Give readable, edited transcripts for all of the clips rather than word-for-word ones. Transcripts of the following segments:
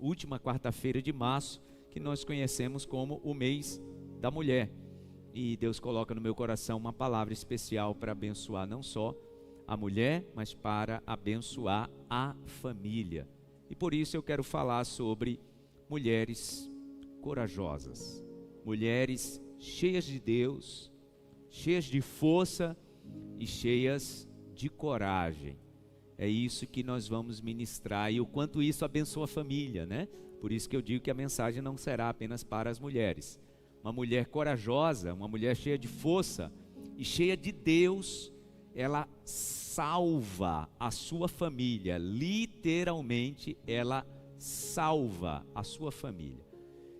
última quarta-feira de março, que nós conhecemos como o mês da mulher. E Deus coloca no meu coração uma palavra especial para abençoar não só a mulher, mas para abençoar a família. E por isso eu quero falar sobre mulheres corajosas, mulheres cheias de Deus, cheias de força e cheias de coragem. É isso que nós vamos ministrar e o quanto isso abençoa a família, né? Por isso que eu digo que a mensagem não será apenas para as mulheres. Uma mulher corajosa, uma mulher cheia de força e cheia de Deus, ela salva a sua família, literalmente ela salva a sua família.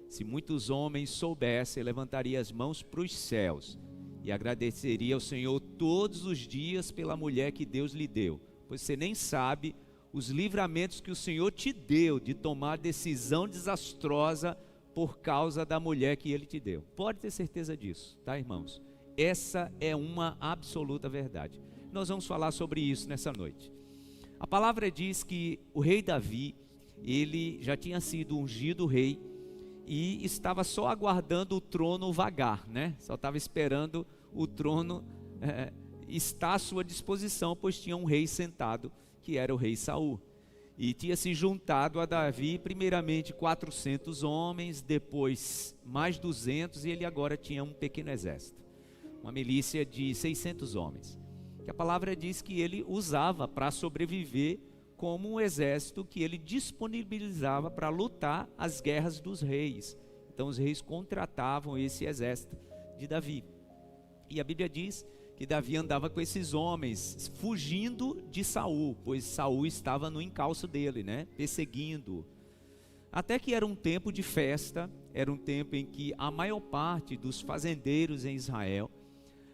Se muitos homens soubessem, levantaria as mãos para os céus e agradeceria ao Senhor todos os dias pela mulher que Deus lhe deu, pois você nem sabe os livramentos que o Senhor te deu de tomar decisão desastrosa por causa da mulher que Ele te deu. Pode ter certeza disso, tá, irmãos? Essa é uma absoluta verdade. Nós vamos falar sobre isso nessa noite. A palavra diz que o rei Davi, ele já tinha sido ungido rei e estava só aguardando o trono vagar, né? Só estava esperando o trono estar à sua disposição, pois tinha um rei sentado, que era o rei Saul. E tinha se juntado a Davi, primeiramente 400 homens, depois mais 200, e ele agora tinha um pequeno exército, uma milícia de 600 homens, que a palavra diz que ele usava para sobreviver como um exército que ele disponibilizava para lutar as guerras dos reis. Então os reis contratavam esse exército de Davi. E a Bíblia diz que Davi andava com esses homens, fugindo de Saul, pois Saul estava no encalço dele, né? Perseguindo. Até que era um tempo de festa, era um tempo em que a maior parte dos fazendeiros em Israel,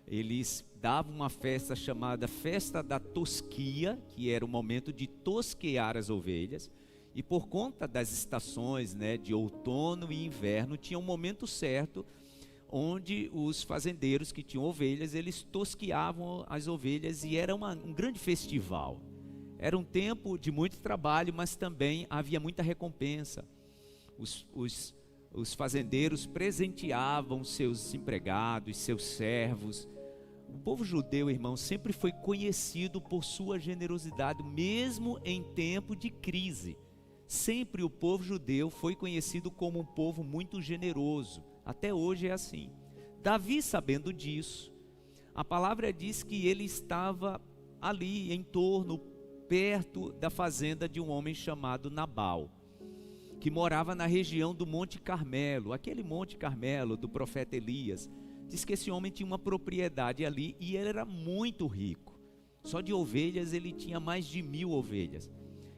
eles davam uma festa chamada Festa da Tosquia, que era o momento de tosquear as ovelhas, e por conta das estações, né, de outono e inverno, tinha um momento certo onde os fazendeiros que tinham ovelhas, eles tosqueavam as ovelhas e era um grande festival. Era um tempo de muito trabalho, mas também havia muita recompensa. Os fazendeiros presenteavam seus empregados, seus servos. O povo judeu, irmão, sempre foi conhecido por sua generosidade, mesmo em tempo de crise. Sempre o povo judeu foi conhecido como um povo muito generoso. Até hoje é assim. Davi, sabendo disso, a palavra diz que ele estava ali em torno, perto da fazenda de um homem chamado Nabal, que morava na região do Monte Carmelo, aquele Monte Carmelo do profeta Elias. Diz que esse homem tinha uma propriedade ali e ele era muito rico. Só de ovelhas ele tinha mais de 1000 ovelhas.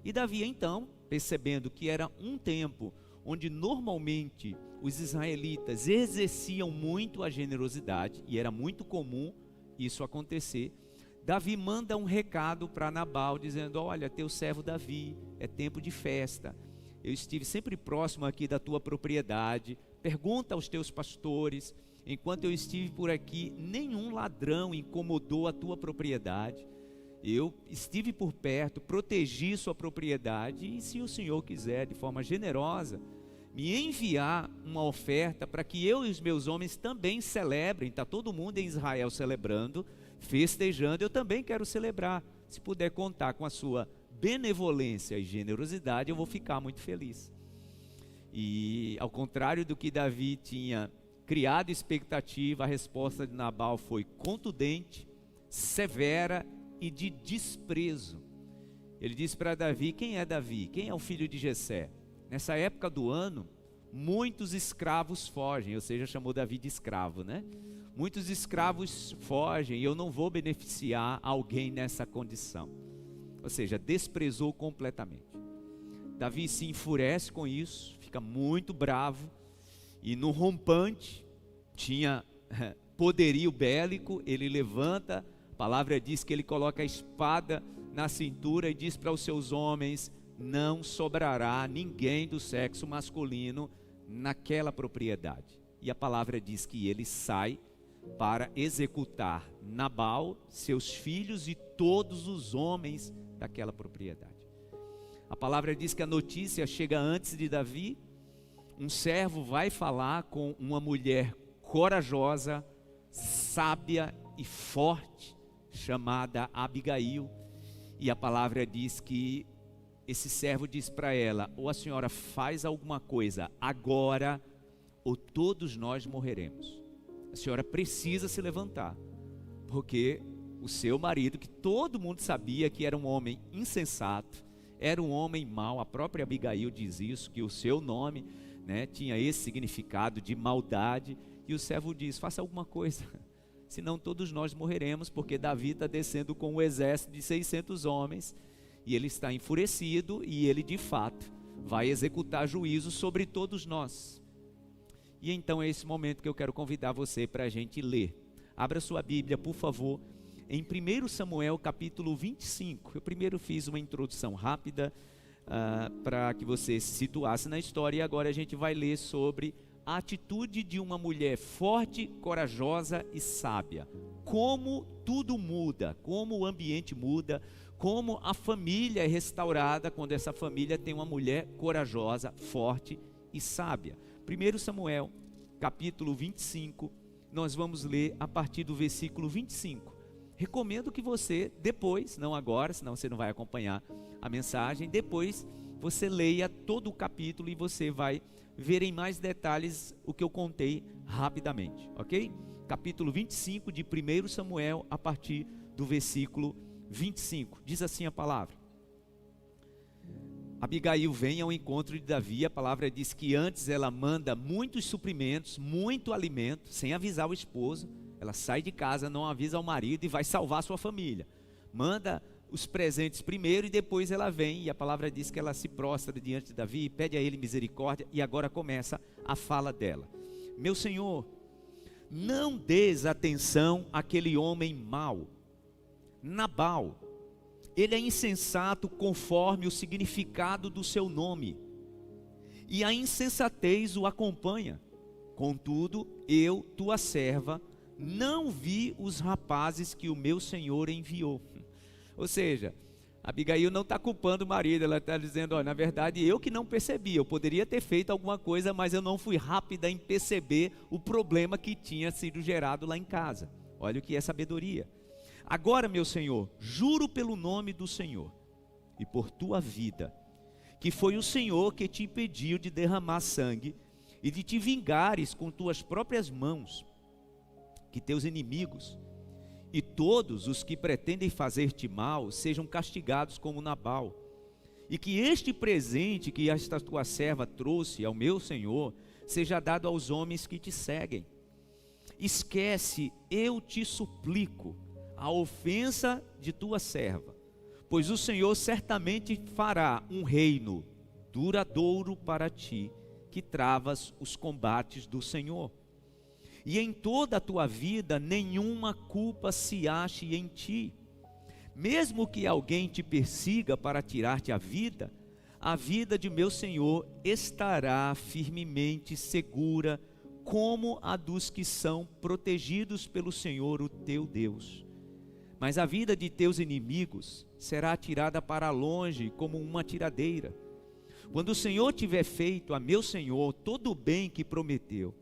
E Davi então, percebendo que era um tempo onde normalmente os israelitas exerciam muito a generosidade, e era muito comum isso acontecer, Davi manda um recado para Nabal, dizendo: olha, teu servo Davi, é tempo de festa, eu estive sempre próximo aqui da tua propriedade, pergunta aos teus pastores, enquanto eu estive por aqui, nenhum ladrão incomodou a tua propriedade, eu estive por perto, protegi sua propriedade, e se o Senhor quiser, de forma generosa, me enviar uma oferta para que eu e os meus homens também celebrem, está todo mundo em Israel celebrando, festejando, eu também quero celebrar, se puder contar com a sua benevolência e generosidade, eu vou ficar muito feliz. E ao contrário do que Davi tinha criado expectativa, a resposta de Nabal foi contundente, severa e de desprezo. Ele disse para Davi: quem é Davi? Quem é o filho de Jessé? Nessa época do ano, muitos escravos fogem, ou seja, chamou Davi de escravo, né? Muitos escravos fogem e eu não vou beneficiar alguém nessa condição. Ou seja, desprezou completamente. Davi se enfurece com isso, fica muito bravo e no rompante, tinha poderio bélico, ele levanta, a palavra diz que ele coloca a espada na cintura e diz para os seus homens: não sobrará ninguém do sexo masculino naquela propriedade. E a palavra diz que ele sai para executar Nabal, seus filhos e todos os homens daquela propriedade. A palavra diz que a notícia chega antes de Davi. Um servo vai falar com uma mulher corajosa, sábia e forte, chamada Abigail. E a palavra diz que esse servo diz para ela: ou a senhora faz alguma coisa agora, ou todos nós morreremos. A senhora precisa se levantar, porque o seu marido, que todo mundo sabia que era um homem insensato, era um homem mau, a própria Abigail diz isso, que o seu nome, né, tinha esse significado de maldade, e o servo diz: faça alguma coisa, senão todos nós morreremos, porque Davi está descendo com um exército de 600 homens, e ele está enfurecido, e ele de fato vai executar juízo sobre todos nós. E então é esse momento que eu quero convidar você para a gente ler. Abra sua Bíblia, por favor, em 1 Samuel capítulo 25. Eu primeiro fiz uma introdução rápida para que você se situasse na história, e agora a gente vai ler sobre a atitude de uma mulher forte, corajosa e sábia. Como tudo muda, como o ambiente muda, como a família é restaurada quando essa família tem uma mulher corajosa, forte e sábia. 1 Samuel, capítulo 25, nós vamos ler a partir do versículo 25. Recomendo que você depois, não agora, senão você não vai acompanhar a mensagem, depois você leia todo o capítulo e você vai ver em mais detalhes o que eu contei rapidamente, ok? Capítulo 25 de 1 Samuel, a partir do versículo 25, diz assim a palavra: Abigail vem ao encontro de Davi. A palavra diz que antes ela manda muitos suprimentos, muito alimento, sem avisar o esposo. Ela sai de casa, não avisa ao marido e vai salvar sua família. Manda os presentes primeiro e depois ela vem. E a palavra diz que ela se prostra diante de Davi, pede a ele misericórdia. E agora começa a fala dela: meu senhor, não des atenção àquele homem mau, Nabal. Ele é insensato conforme o significado do seu nome, e a insensatez o acompanha. Contudo, eu, tua serva, não vi os rapazes que o meu senhor enviou. Ou seja, Abigail não está culpando o marido, ela está dizendo: na verdade eu que não percebi, eu poderia ter feito alguma coisa, mas eu não fui rápida em perceber o problema que tinha sido gerado lá em casa. Olha o que é sabedoria. Agora, meu senhor, juro pelo nome do Senhor e por tua vida, que foi o Senhor que te impediu de derramar sangue e de te vingares com tuas próprias mãos, que teus inimigos e todos os que pretendem fazer-te mal sejam castigados como Nabal, e que este presente que esta tua serva trouxe ao meu senhor seja dado aos homens que te seguem. Esquece, eu te suplico, a ofensa de tua serva, pois o Senhor certamente fará um reino duradouro para ti, que travas os combates do Senhor. E em toda a tua vida nenhuma culpa se ache em ti. Mesmo que alguém te persiga para tirar-te a vida de meu Senhor estará firmemente segura, como a dos que são protegidos pelo Senhor, o teu Deus. Mas a vida de teus inimigos será atirada para longe como uma tiradeira. Quando o Senhor tiver feito a meu Senhor todo o bem que prometeu,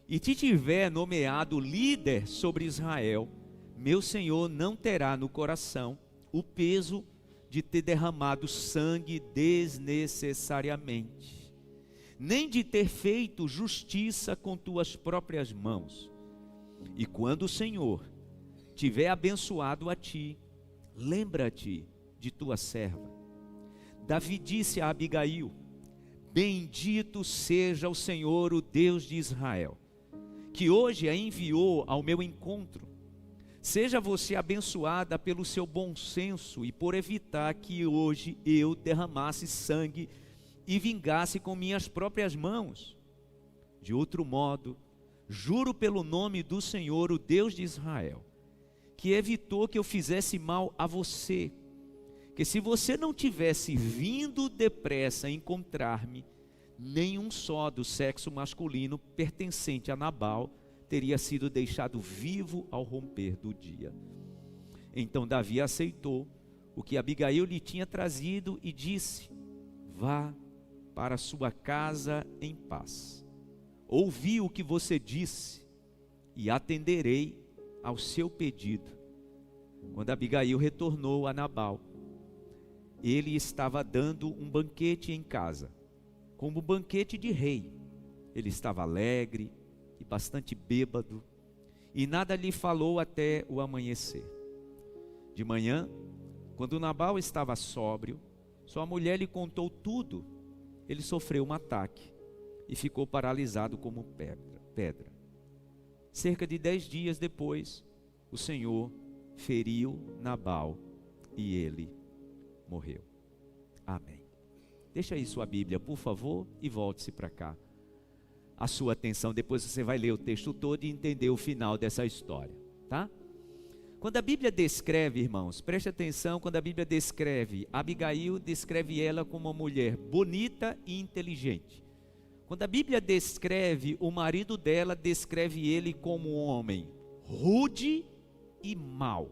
e te tiver nomeado líder sobre Israel, meu Senhor não terá no coração o peso de ter derramado sangue desnecessariamente, nem de ter feito justiça com tuas próprias mãos. E quando o Senhor tiver abençoado a ti, lembra-te de tua serva. Davi disse a Abigail: bendito seja o Senhor, o Deus de Israel, que hoje a enviou ao meu encontro. Seja você abençoada pelo seu bom senso e por evitar que hoje eu derramasse sangue e vingasse com minhas próprias mãos. De outro modo, juro pelo nome do Senhor, o Deus de Israel, que evitou que eu fizesse mal a você, que se você não tivesse vindo depressa encontrar-me, nenhum só do sexo masculino pertencente a Nabal teria sido deixado vivo ao romper do dia. Então Davi aceitou o que Abigail lhe tinha trazido e disse: vá para sua casa em paz. Ouvi o que você disse e atenderei ao seu pedido. Quando Abigail retornou a Nabal, ele estava dando um banquete em casa, como um banquete de rei. Ele estava alegre e bastante bêbado, e nada lhe falou até o amanhecer. De manhã, quando Nabal estava sóbrio, sua mulher lhe contou tudo. Ele sofreu um ataque e ficou paralisado como pedra. Cerca de 10 dias depois, o Senhor feriu Nabal e ele morreu. Amém. Deixa aí sua Bíblia, por favor, e volte-se para cá. A sua atenção, depois você vai ler o texto todo e entender o final dessa história, tá? Quando a Bíblia descreve, irmãos, preste atenção, quando a Bíblia descreve Abigail, descreve ela como uma mulher bonita e inteligente. Quando a Bíblia descreve o marido dela, descreve ele como um homem rude e mau.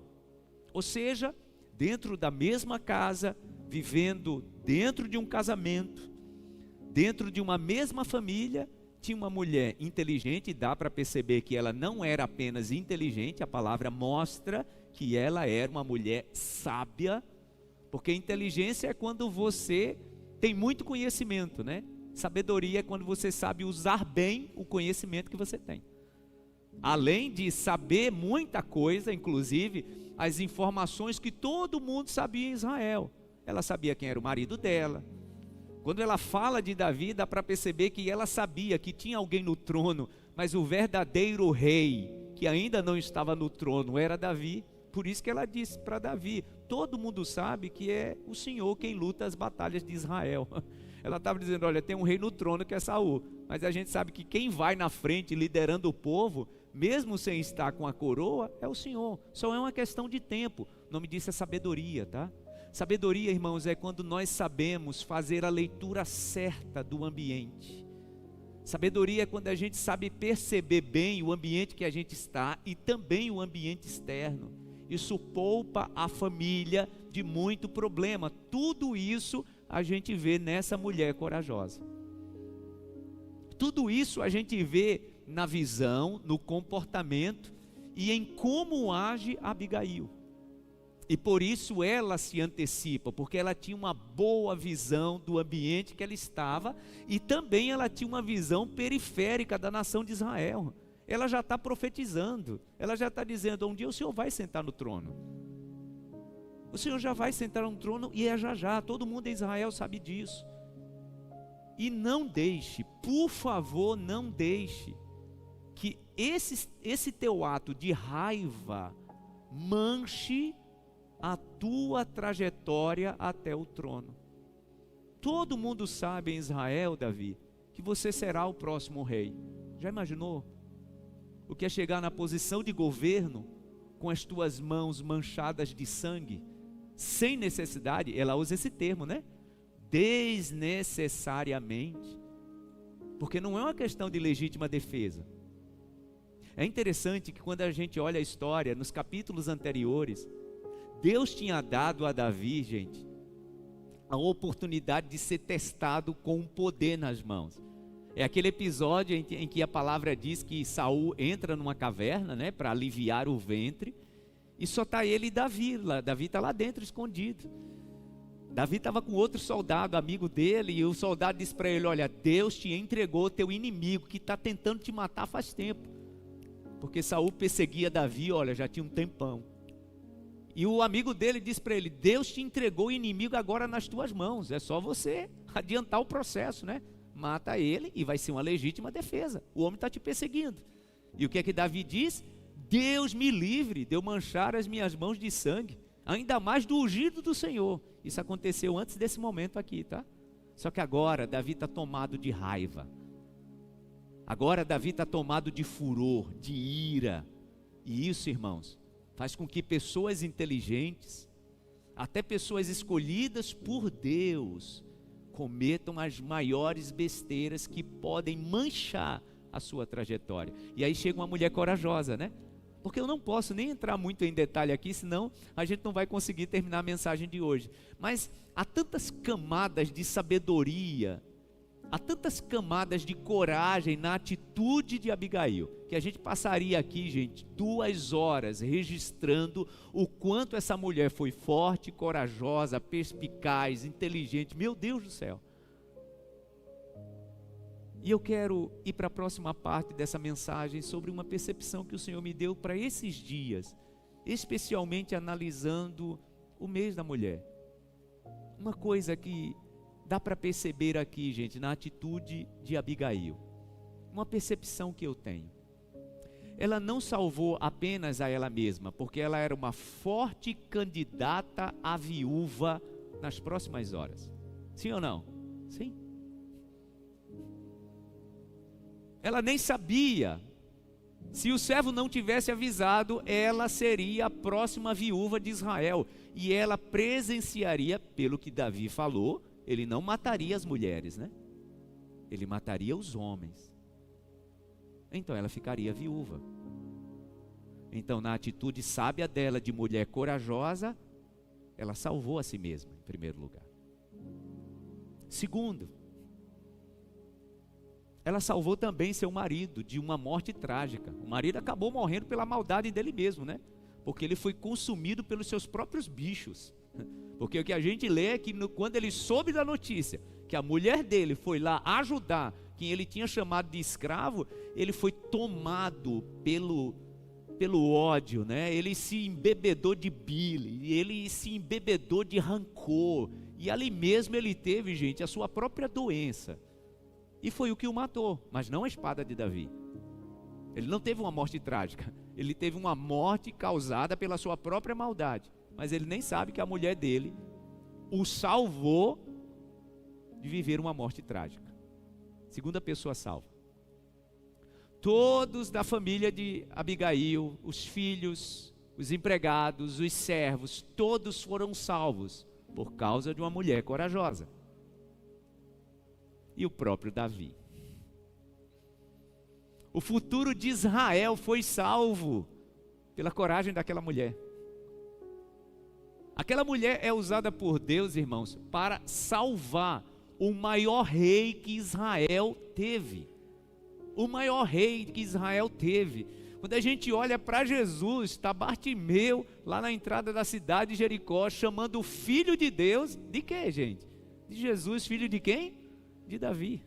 Ou seja, dentro da mesma casa, vivendo dentro de um casamento, dentro de uma mesma família, tinha uma mulher inteligente, e dá para perceber que ela não era apenas inteligente, a palavra mostra que ela era uma mulher sábia, porque inteligência é quando você tem muito conhecimento, né? Sabedoria é quando você sabe usar bem o conhecimento que você tem. Além de saber muita coisa, inclusive as informações que todo mundo sabia em Israel. Ela sabia quem era o marido dela. Quando ela fala de Davi, dá para perceber que ela sabia que tinha alguém no trono, mas o verdadeiro rei, que ainda não estava no trono, era Davi. Por isso que ela disse para Davi: todo mundo sabe que é o Senhor quem luta as batalhas de Israel. Ela estava dizendo: olha, tem um rei no trono que é Saul, mas a gente sabe que quem vai na frente liderando o povo, mesmo sem estar com a coroa, é o Senhor. Só é uma questão de tempo. O nome disso é sabedoria, tá? Sabedoria, irmãos, é quando nós sabemos fazer a leitura certa do ambiente. Sabedoria é quando a gente sabe perceber bem o ambiente que a gente está e também o ambiente externo. Isso poupa a família de muito problema. Tudo isso a gente vê nessa mulher corajosa. Tudo isso a gente vê na visão, no comportamento e em como age Abigail. E por isso ela se antecipa, porque ela tinha uma boa visão do ambiente que ela estava, e também ela tinha uma visão periférica da nação de Israel. Ela já está profetizando, ela já está dizendo: um dia o Senhor vai sentar no trono. O Senhor já vai sentar no trono, e é já, todo mundo em Israel sabe disso. E não deixe, por favor, não deixe que esse teu ato de raiva manche a tua trajetória até o trono. Todo mundo sabe em Israel, Davi, que você será o próximo rei. Já imaginou? O que é chegar na posição de governo com as tuas mãos manchadas de sangue, sem necessidade? Ela usa esse termo, né? Desnecessariamente. Porque não é uma questão de legítima defesa. É interessante que quando a gente olha a história, nos capítulos anteriores, Deus tinha dado a Davi, gente, a oportunidade de ser testado com um poder nas mãos. É aquele episódio em que a palavra diz que Saul entra numa caverna, né, para aliviar o ventre, e só está ele e Davi lá. Davi está lá dentro escondido. Davi estava com outro soldado, amigo dele, e o soldado disse para ele: olha, Deus te entregou teu inimigo que está tentando te matar faz tempo. Porque Saul perseguia Davi, olha, já tinha um tempão. E o amigo dele disse para ele: Deus te entregou o inimigo agora nas tuas mãos, é só você adiantar o processo, né? Mata ele e vai ser uma legítima defesa. O homem está te perseguindo. E o que é que Davi diz? Deus me livre de eu manchar as minhas mãos de sangue, ainda mais do ungido do Senhor. Isso aconteceu antes desse momento aqui, tá? Só que agora Davi está tomado de raiva. Agora Davi está tomado de furor, de ira. E isso, irmãos, faz com que pessoas inteligentes, até pessoas escolhidas por Deus, cometam as maiores besteiras que podem manchar a sua trajetória. E aí chega uma mulher corajosa, né? Porque eu não posso nem entrar muito em detalhe aqui, senão a gente não vai conseguir terminar a mensagem de hoje. Mas há tantas camadas de sabedoria, há tantas camadas de coragem na atitude de Abigail, que a gente passaria aqui, gente, 2 horas registrando o quanto essa mulher foi forte, corajosa, perspicaz, inteligente. Meu Deus do céu! E eu quero ir para a próxima parte dessa mensagem sobre uma percepção que o Senhor me deu para esses dias, especialmente analisando o mês da mulher. Uma coisa que dá para perceber aqui, gente, na atitude de Abigail, uma percepção que eu tenho. Ela não salvou apenas a ela mesma, porque ela era uma forte candidata a viúva nas próximas horas. Sim ou não? Sim. Ela nem sabia. Se o servo não tivesse avisado, ela seria a próxima viúva de Israel. E ela presenciaria, pelo que Davi falou, ele não mataria as mulheres, né? Ele mataria os homens. Então ela ficaria viúva. Então, na atitude sábia dela, de mulher corajosa, ela salvou a si mesma, em primeiro lugar. Segundo, ela salvou também seu marido de uma morte trágica. O marido acabou morrendo pela maldade dele mesmo, né? Porque ele foi consumido pelos seus próprios bichos. Porque o que a gente lê é que quando ele soube da notícia que a mulher dele foi lá ajudar quem ele tinha chamado de escravo, ele foi tomado pelo ódio, né? Ele se embebedou de bile, ele se embebedou de rancor. E ali mesmo ele teve, gente, a sua própria doença. E foi o que o matou, mas não a espada de Davi. Ele não teve uma morte trágica, ele teve uma morte causada pela sua própria maldade. Mas ele nem sabe que a mulher dele o salvou de viver uma morte trágica. Segunda pessoa salva. Todos da família de Abigail, os filhos, os empregados, os servos, todos foram salvos por causa de uma mulher corajosa. E o próprio Davi. O futuro de Israel foi salvo pela coragem daquela mulher. Aquela mulher é usada por Deus, irmãos, para salvar o maior rei que Israel teve. O maior rei que Israel teve. Quando a gente olha para Jesus, está Bartimeu lá na entrada da cidade de Jericó, chamando o Filho de Deus, de quê, gente? De Jesus, filho de quem? De Davi.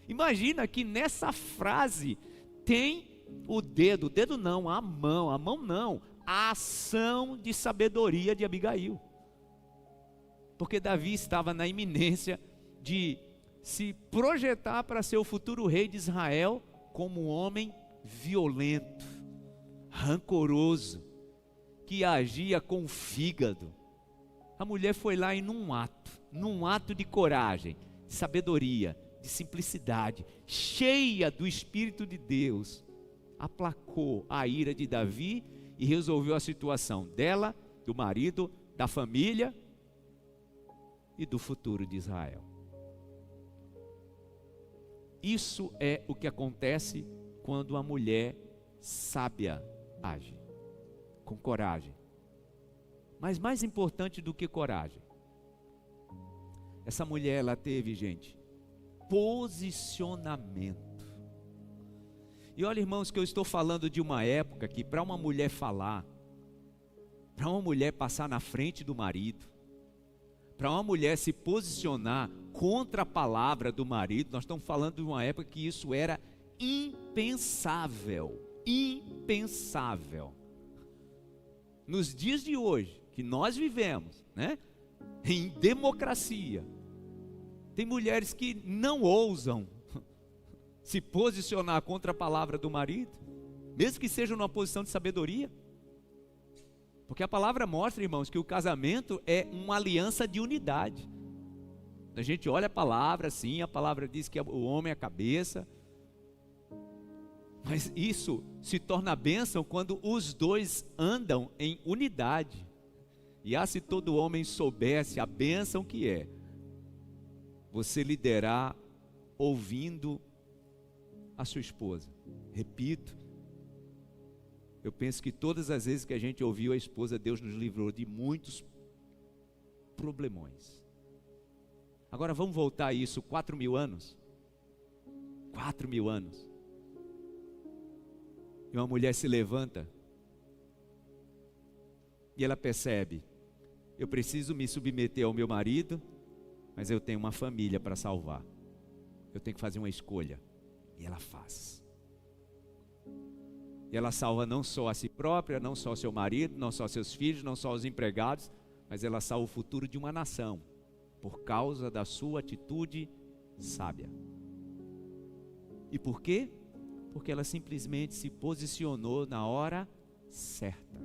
Imagina que nessa frase tem o dedo não, a mão não, a ação de sabedoria de Abigail. Porque Davi estava na iminência de se projetar para ser o futuro rei de Israel como um homem violento, rancoroso, que agia com o fígado. A mulher foi lá e num ato de coragem, de sabedoria, de simplicidade, cheia do Espírito de Deus, aplacou a ira de Davi e resolveu a situação dela, do marido, da família e do futuro de Israel. Isso é o que acontece quando a mulher sábia age, com coragem. Mas mais importante do que coragem, essa mulher, ela teve, gente, posicionamento. E olha, irmãos, que eu estou falando de uma época que para uma mulher falar, para uma mulher passar na frente do marido, para uma mulher se posicionar contra a palavra do marido, nós estamos falando de uma época que isso era impensável. Impensável. Nos dias de hoje, que nós vivemos, né, em democracia, tem mulheres que não ousam se posicionar contra a palavra do marido, mesmo que seja numa posição de sabedoria. Porque a palavra mostra, irmãos, que o casamento é uma aliança de unidade. A gente olha a palavra, sim, a palavra diz que o homem é a cabeça. Mas isso se torna bênção quando os dois andam em unidade. E se todo homem soubesse a bênção que é você liderar ouvindo a sua esposa. Repito, Eu penso que todas as vezes que a gente ouviu a esposa, Deus nos livrou de muitos problemões. Agora vamos voltar a isso 4.000 anos. 4.000 anos. E uma mulher se levanta e ela percebe: eu preciso me submeter ao meu marido, mas eu tenho uma família para salvar. Eu tenho que fazer uma escolha. E ela faz. E ela salva não só a si própria, não só seu marido, não só seus filhos, não só os empregados, mas ela salva o futuro de uma nação, por causa da sua atitude sábia. E por quê? Porque ela simplesmente se posicionou na hora certa.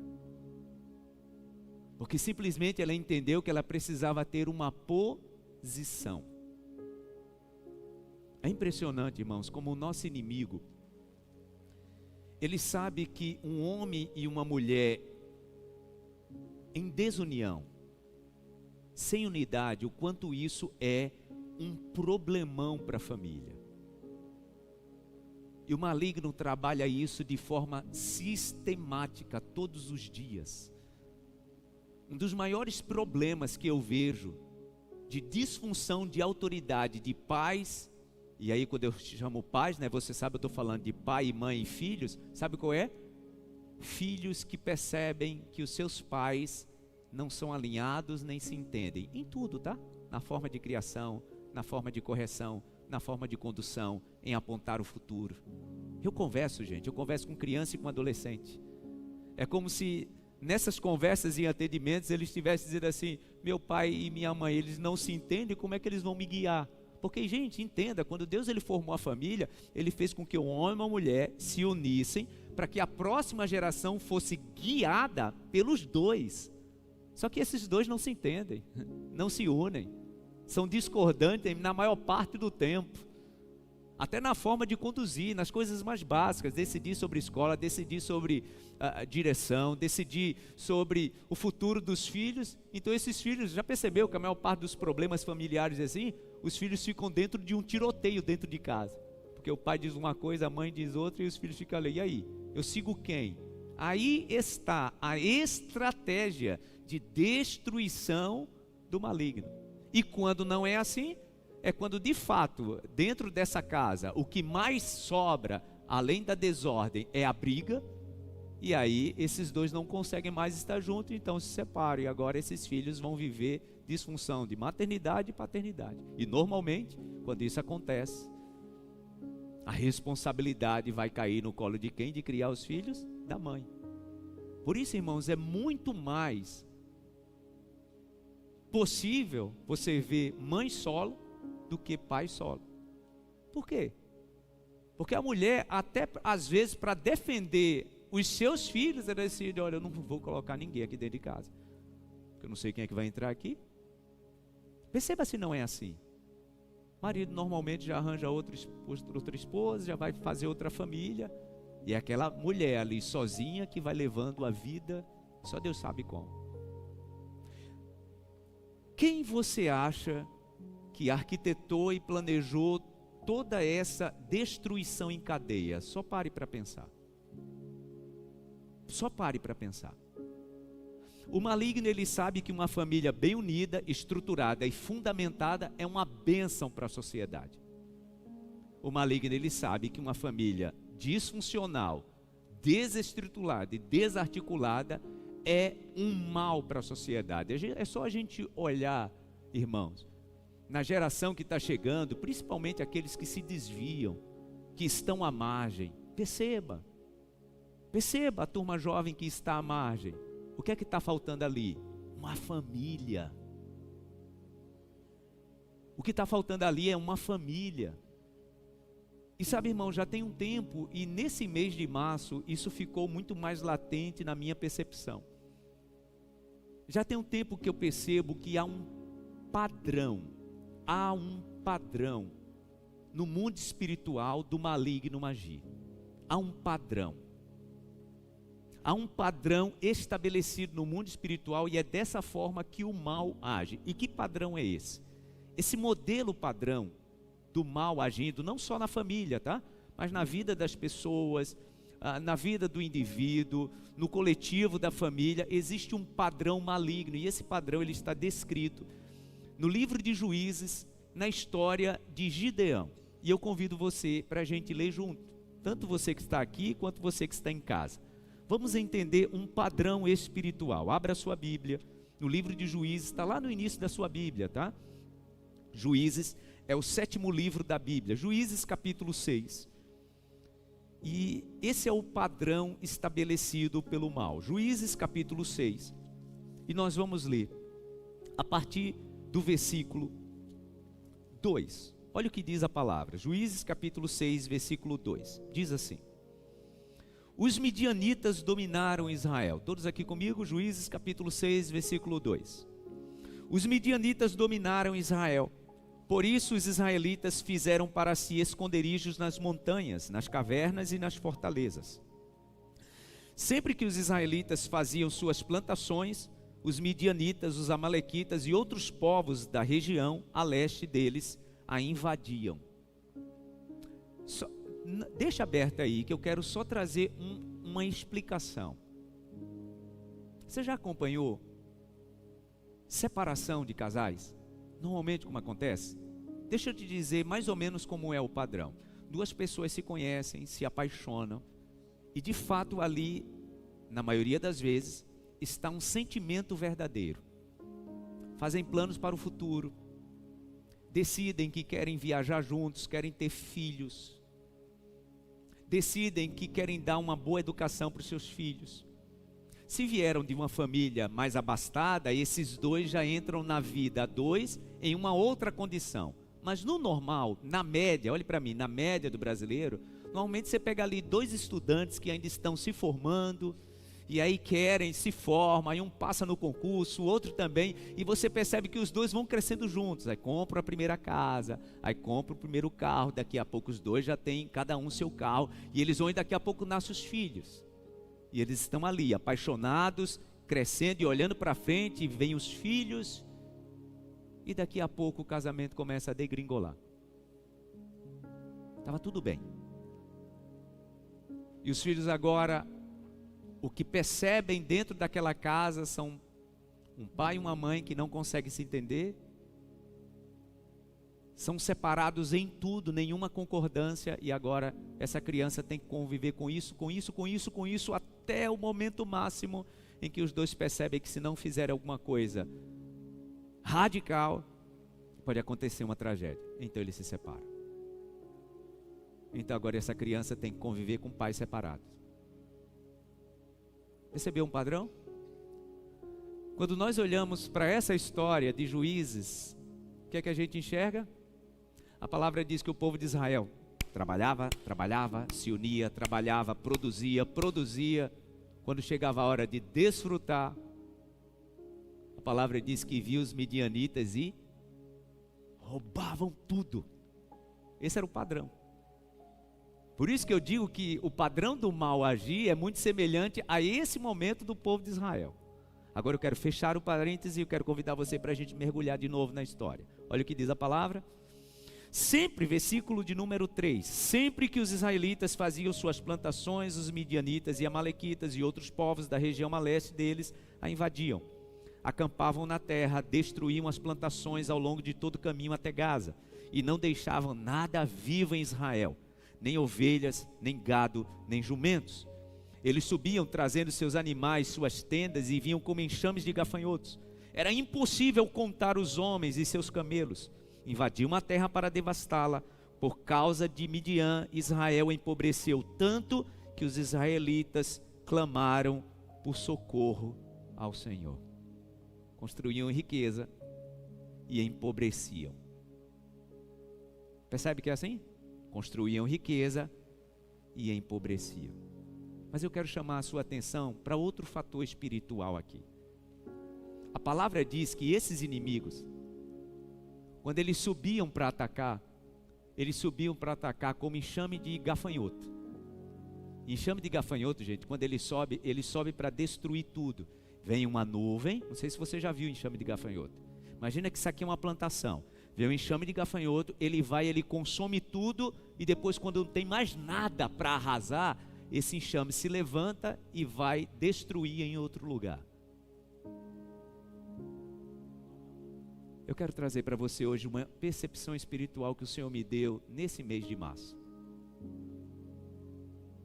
Porque simplesmente ela entendeu que ela precisava ter uma posição. É impressionante, irmãos, como o nosso inimigo, ele sabe que um homem e uma mulher em desunião, sem unidade, o quanto isso é um problemão para a família. E o maligno trabalha isso de forma sistemática, todos os dias. Um dos maiores problemas que eu vejo de disfunção de autoridade de pais, e aí quando eu chamo pais, né, você sabe, eu estou falando de pai, mãe e filhos, sabe qual é? Filhos que percebem que os seus pais não são alinhados nem se entendem, em tudo, tá? Na forma de criação, na forma de correção, na forma de condução, em apontar o futuro. Eu converso, gente, eu converso com criança e com adolescente. É como se nessas conversas e atendimentos eles estivessem dizendo assim: meu pai e minha mãe, eles não se entendem, como é que eles vão me guiar? Porque, gente, entenda, quando Deus ele formou a família, ele fez com que um homem e uma mulher se unissem para que a próxima geração fosse guiada pelos dois. Só que esses dois não se entendem, não se unem, são discordantes na maior parte do tempo. Até na forma de conduzir, nas coisas mais básicas, decidir sobre escola, decidir sobre direção, decidir sobre o futuro dos filhos. Então esses filhos, já percebeu que a maior parte dos problemas familiares assim, os filhos ficam dentro de um tiroteio dentro de casa. Porque o pai diz uma coisa, a mãe diz outra e os filhos ficam ali, e aí? Eu sigo quem? Aí está a estratégia de destruição do maligno. E quando não é assim, é quando de fato, dentro dessa casa, o que mais sobra, além da desordem, é a briga. E aí esses dois não conseguem mais estar juntos, então se separam. E agora esses filhos vão viver disfunção de maternidade e paternidade. E normalmente, quando isso acontece, a responsabilidade vai cair no colo de quem? De criar os filhos? Da mãe. Por isso, irmãos, é muito mais possível você ver mãe solo do que pai solo. Por quê? Porque a mulher, até às vezes, para defender os seus filhos, ela decide: olha, eu não vou colocar ninguém aqui dentro de casa, porque eu não sei quem é que vai entrar aqui. Perceba se não é assim. O marido normalmente já arranja outra esposa, já vai fazer outra família, e é aquela mulher ali sozinha que vai levando a vida, só Deus sabe como. Quem você acha que arquitetou e planejou toda essa destruição em cadeia? Só pare para pensar. Só pare para pensar. O maligno, ele sabe que uma família bem unida, estruturada e fundamentada é uma bênção para a sociedade. O maligno, ele sabe que uma família disfuncional, desestruturada e desarticulada é um mal para a sociedade. É só a gente olhar, irmãos, na geração que está chegando, principalmente aqueles que se desviam, que estão à margem. Perceba a turma jovem que está à margem. O que é que está faltando ali? Uma família. O que está faltando ali é uma família. E sabe, irmão, já tem um tempo, e nesse mês de março, isso ficou muito mais latente na minha percepção. Já tem um tempo que eu percebo que há um padrão no mundo espiritual do maligno agir. Há um padrão. Há um padrão estabelecido no mundo espiritual e é dessa forma que o mal age. E que padrão é esse? Esse modelo padrão do mal agindo, não só na família, tá? Mas na vida das pessoas, na vida do indivíduo, no coletivo da família, existe um padrão maligno, e esse padrão ele está descrito no livro de Juízes, na história de Gideão. E eu convido você para a gente ler junto, tanto você que está aqui, quanto você que está em casa. Vamos entender um padrão espiritual. Abra a sua Bíblia, no livro de Juízes, está lá no início da sua Bíblia, tá? Juízes é o 7º livro da Bíblia, Juízes capítulo 6. E esse é o padrão estabelecido pelo mal. Juízes capítulo 6. E nós vamos ler a partir do versículo 2. Olha o que diz a palavra. Juízes capítulo 6, versículo 2. Diz assim: os midianitas dominaram Israel. Todos aqui comigo? Juízes capítulo 6, versículo 2. Os midianitas dominaram Israel. Por isso os israelitas fizeram para si esconderijos nas montanhas, nas cavernas e nas fortalezas. Sempre que os israelitas faziam suas plantações, os midianitas, os amalequitas e outros povos da região a leste deles a invadiam. Deixa aberto aí, que eu quero só trazer uma explicação. Você já acompanhou separação de casais? Normalmente como acontece? Deixa eu te dizer mais ou menos como é o padrão. Duas pessoas se conhecem, se apaixonam, e de fato ali, na maioria das vezes, está um sentimento verdadeiro. Fazem planos para o futuro, decidem que querem viajar juntos, querem ter filhos, decidem que querem dar uma boa educação para os seus filhos. Se vieram de uma família mais abastada, esses dois já entram na vida a dois em uma outra condição. Mas no normal, na média, olhe para mim, na média do brasileiro, normalmente você pega ali dois estudantes que ainda estão se formando, e aí se formam, aí um passa no concurso, o outro também, e você percebe que os dois vão crescendo juntos. Aí compram a primeira casa, aí compram o primeiro carro, daqui a pouco os dois já têm cada um seu carro, e eles vão, e daqui a pouco nascem os filhos. E eles estão ali, apaixonados, crescendo e olhando para frente, e vêm os filhos, e daqui a pouco o casamento começa a degringolar. Estava tudo bem. E os filhos agora, o que percebem dentro daquela casa são um pai e uma mãe que não conseguem se entender, são separados em tudo, nenhuma concordância, e agora essa criança tem que conviver com isso, até o momento máximo em que os dois percebem que se não fizerem alguma coisa radical, pode acontecer uma tragédia. Então eles se separam. Então agora essa criança tem que conviver com pais separados. Percebeu um padrão? Quando nós olhamos para essa história de Juízes, o que é que a gente enxerga? A palavra diz que o povo de Israel trabalhava, se unia, trabalhava, produzia. Quando chegava a hora de desfrutar, a palavra diz que viu os midianitas e roubavam tudo. Esse era o padrão. Por isso que eu digo que o padrão do mal agir é muito semelhante a esse momento do povo de Israel. Agora eu quero fechar o parêntese e eu quero convidar você para a gente mergulhar de novo na história. Olha o que diz a palavra. Sempre, versículo de número 3, sempre que os israelitas faziam suas plantações, os midianitas e amalequitas e outros povos da região a leste deles a invadiam. Acampavam na terra, destruíam as plantações ao longo de todo o caminho até Gaza, e não deixavam nada vivo em Israel, nem ovelhas, nem gado, nem jumentos. Eles subiam trazendo seus animais, suas tendas, e vinham como enxames de gafanhotos. Era impossível contar os homens e seus camelos. Invadiu uma terra para devastá-la. Por causa de Midian, Israel empobreceu tanto que os israelitas clamaram por socorro ao Senhor. Construíam riqueza e empobreciam. Percebe que é assim? Construíam riqueza e empobreciam. Mas eu quero chamar a sua atenção para outro fator espiritual aqui. A palavra diz que esses inimigos, quando eles subiam para atacar, como enxame de gafanhoto. Enxame de gafanhoto, gente, quando ele sobe para destruir tudo. Vem uma nuvem, não sei se você já viu enxame de gafanhoto. Imagina que isso aqui é uma plantação. Vem um enxame de gafanhoto, ele consome tudo, e depois, quando não tem mais nada para arrasar, esse enxame se levanta e vai destruir em outro lugar. Eu quero trazer para você hoje uma percepção espiritual que o Senhor me deu nesse mês de março.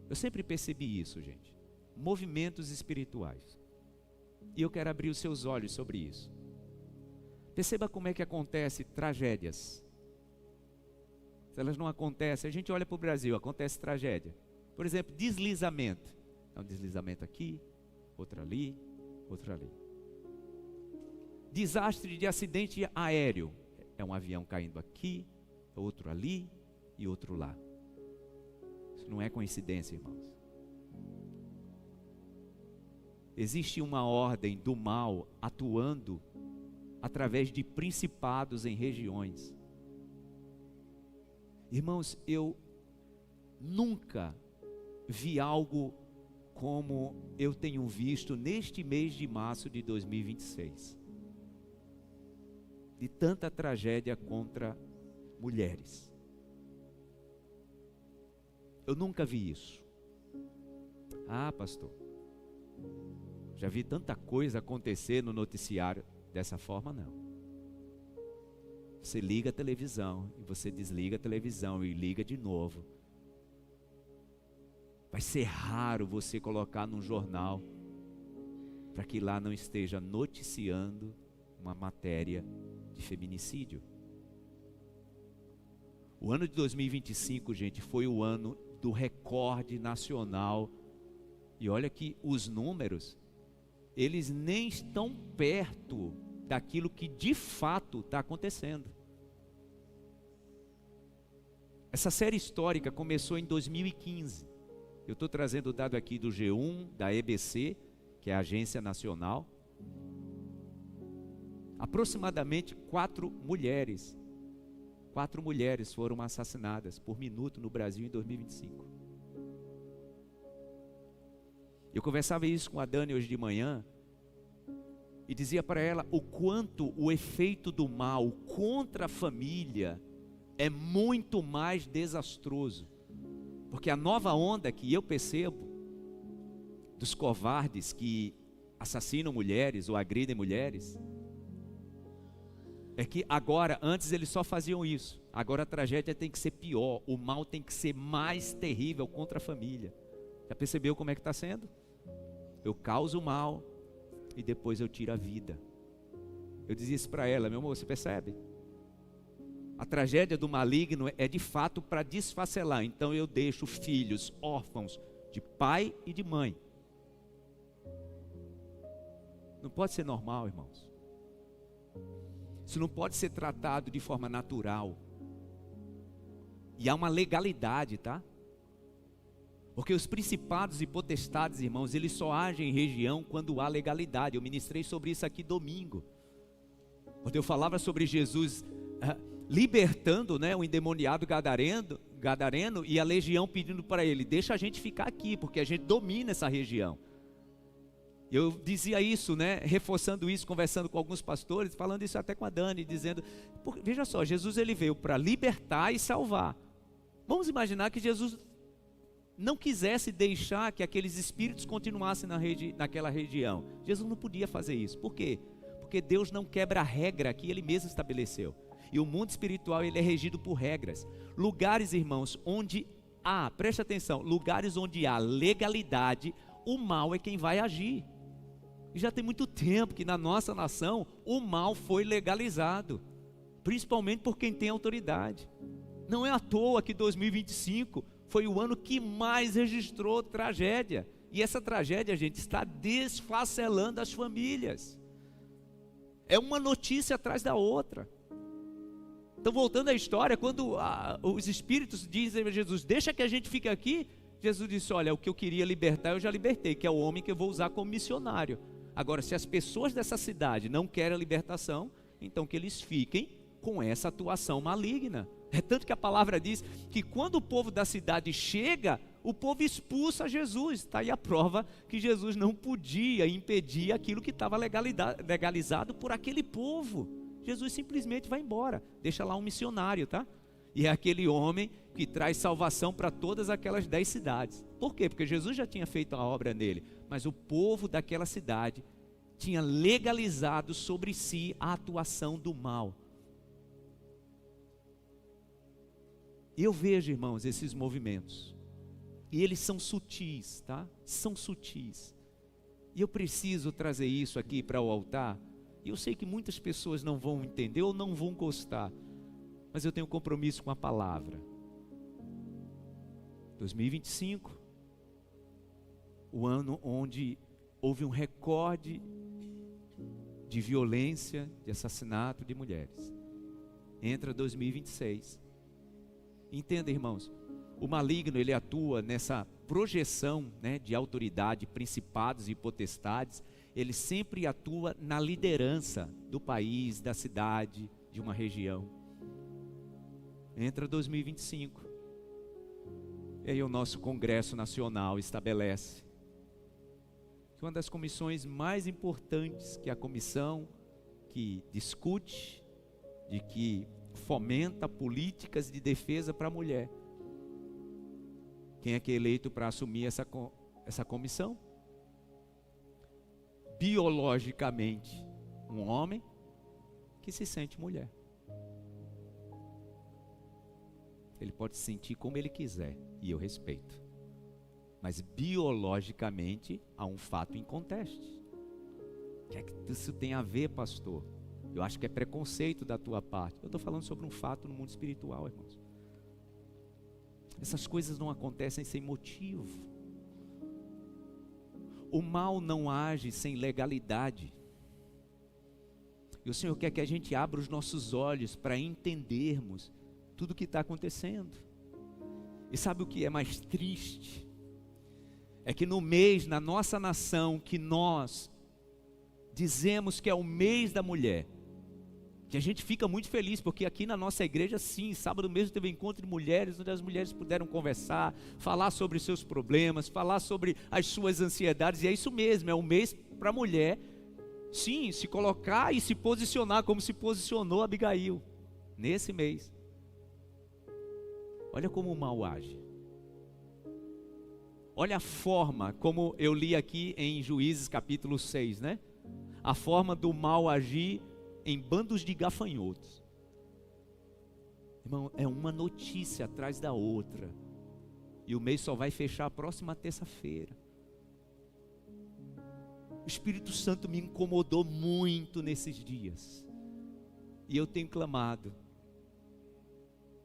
Eu sempre percebi isso, gente. Movimentos espirituais. E eu quero abrir os seus olhos sobre isso. Perceba como é que acontece tragédias. Se elas não acontecem, a gente olha para o Brasil, acontece tragédia. Por exemplo, deslizamento. É um deslizamento aqui, outro ali, outro ali. Desastre de acidente aéreo. É um avião caindo aqui, outro ali e outro lá. Isso não é coincidência, irmãos. Existe uma ordem do mal atuando através de principados em regiões. Irmãos, eu nunca vi algo como eu tenho visto neste mês de março de 2026. De tanta tragédia contra mulheres. Eu nunca vi isso. Ah, pastor, já vi tanta coisa acontecer no noticiário. Dessa forma, não. Você liga a televisão e você desliga a televisão e liga de novo. Vai ser raro você colocar num jornal para que lá não esteja noticiando uma matéria de feminicídio. O ano de 2025, gente, foi o ano do recorde nacional. E olha que os números, eles nem estão perto daquilo que de fato está acontecendo. Essa série histórica começou em 2015. Eu estou trazendo o dado aqui do G1, da EBC, que é a agência nacional. Aproximadamente 4 mulheres foram assassinadas por minuto no Brasil em 2025. Eu conversava isso com a Dani hoje de manhã e dizia para ela o quanto o efeito do mal contra a família é muito mais desastroso. Porque a nova onda que eu percebo dos covardes que assassinam mulheres ou agridem mulheres é que agora, antes eles só faziam isso. Agora a tragédia tem que ser pior, o mal tem que ser mais terrível contra a família. Já percebeu como é que está sendo? Eu causo o mal e depois eu tiro a vida. Eu dizia isso para ela, meu amor, você percebe? A tragédia do maligno é de fato para desfacelar. Então eu deixo filhos órfãos de pai e de mãe. Não pode ser normal, irmãos. Isso não pode ser tratado de forma natural. E há uma legalidade, tá? Porque os principados e potestades, irmãos, eles só agem em região quando há legalidade. Eu ministrei sobre isso aqui domingo. Quando eu falava sobre Jesus libertando, né, o endemoniado gadareno e a legião pedindo para ele, deixa a gente ficar aqui, porque a gente domina essa região. Eu dizia isso, né, reforçando isso, conversando com alguns pastores, falando isso até com a Dani, dizendo, veja só, Jesus ele veio para libertar e salvar. Vamos imaginar que Jesus não quisesse deixar que aqueles espíritos continuassem naquela região. Jesus não podia fazer isso. Por quê? Porque Deus não quebra a regra que Ele mesmo estabeleceu. E o mundo espiritual ele é regido por regras. Lugares, irmãos, onde há, preste atenção, lugares onde há legalidade, o mal é quem vai agir. E já tem muito tempo que na nossa nação o mal foi legalizado, principalmente por quem tem autoridade. Não é à toa que 2025 foi o ano que mais registrou tragédia. E essa tragédia, gente, está desfacelando as famílias. É uma notícia atrás da outra. Então, voltando à história, quando os espíritos dizem a Jesus, deixa que a gente fique aqui, Jesus disse, olha, o que eu queria libertar eu já libertei, que é o homem que eu vou usar como missionário. Agora, se as pessoas dessa cidade não querem a libertação, então que eles fiquem com essa atuação maligna. É tanto que a palavra diz que quando o povo da cidade chega, o povo expulsa Jesus. Está aí a prova que Jesus não podia impedir aquilo que estava legalizado por aquele povo. Jesus simplesmente vai embora, deixa lá um missionário, tá? E é aquele homem que traz salvação para todas aquelas 10 cidades. Por quê? Porque Jesus já tinha feito a obra nele, mas o povo daquela cidade tinha legalizado sobre si a atuação do mal. E eu vejo, irmãos, esses movimentos, e eles são sutis, tá? São sutis. E eu preciso trazer isso aqui para o altar. E eu sei que muitas pessoas não vão entender ou não vão gostar, mas eu tenho compromisso com a palavra. 2025, o ano onde houve um recorde de violência, de assassinato de mulheres. Entra 2026. Entenda, irmãos, o maligno, ele atua nessa projeção, né, de autoridade, principados e potestades. Ele sempre atua na liderança do país, da cidade, de uma região. Entra 2025. E aí o nosso Congresso Nacional estabelece que uma das comissões mais importantes, que é a comissão que discute, de que fomenta políticas de defesa para a mulher. Quem é que é eleito para assumir essa comissão? Biologicamente, um homem que se sente mulher. Ele pode se sentir como ele quiser, e eu respeito. Mas biologicamente há um fato em conteste. O que é que isso tem a ver, pastor? Eu acho que é preconceito da tua parte. Eu estou falando sobre um fato no mundo espiritual, irmãos. Essas coisas não acontecem sem motivo. O mal não age sem legalidade. E o Senhor quer que a gente abra os nossos olhos para entendermos tudo o que está acontecendo. E sabe o que é mais triste? É que no mês, na nossa nação, que nós dizemos que é o mês da mulher, que a gente fica muito feliz, porque aqui na nossa igreja, sim, sábado mesmo teve um encontro de mulheres, onde as mulheres puderam conversar, falar sobre os seus problemas, falar sobre as suas ansiedades, e é isso mesmo, é um mês para a mulher, sim, se colocar e se posicionar como se posicionou Abigail, nesse mês. Olha como o mal age. Olha a forma, como eu li aqui em Juízes capítulo 6, né? A forma do mal agir em bandos de gafanhotos. Irmão, é uma notícia atrás da outra. E o mês só vai fechar a próxima terça-feira. O Espírito Santo me incomodou muito nesses dias. E eu tenho clamado.